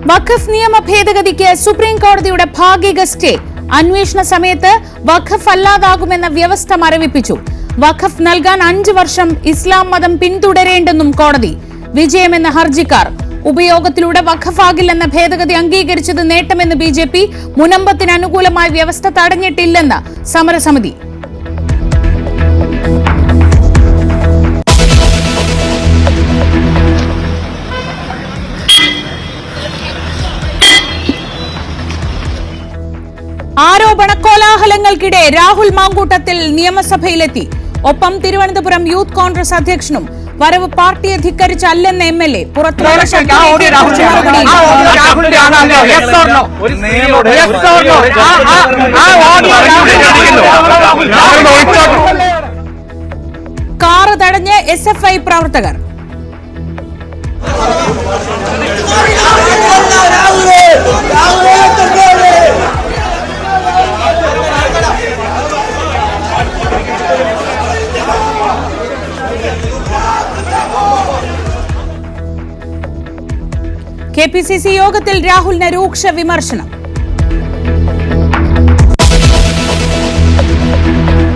വഖഫ് നിയമ ഭേദഗതിക്ക് സുപ്രീം കോടതിയുടെ ഭാഗിക സ്റ്റേ. അന്വേഷണ സമയത്ത് വഖഫ് അല്ലാതാകുമെന്ന വ്യവസ്ഥ മരവിപ്പിച്ചു. വഖഫ് നൽകാൻ 5 വർഷം ഇസ്ലാം മതം പിന്തുടരേണ്ടെന്നും കോടതി. വിജയമെന്ന ഹർജിക്കാർ. ഉപയോഗത്തിലൂടെ വഖഫാകില്ലെന്ന ഭേദഗതി അംഗീകരിച്ചത് നേട്ടമെന്ന് BJP. മുനമ്പത്തിന് അനുകൂലമായ വ്യവസ്ഥ തടഞ്ഞിട്ടില്ലെന്ന് സമരസമിതി. ആരോപണ കോലാഹലങ്ങൾക്കിടെ രാഹുൽ മാങ്കൂട്ടത്തിൽ നിയമസഭയിലെത്തി. ഒപ്പം തിരുവനന്തപുരം യൂത്ത് കോൺഗ്രസ് അധ്യക്ഷനും. വരവ് പാർട്ടിയെ ധിക്കരിച്ചല്ലെന്ന് MLA. കാറ് തടഞ്ഞ് SFI പ്രവർത്തകർ. KPCC യോഗത്തിൽ രാഹുലിന് രൂക്ഷ വിമർശനം.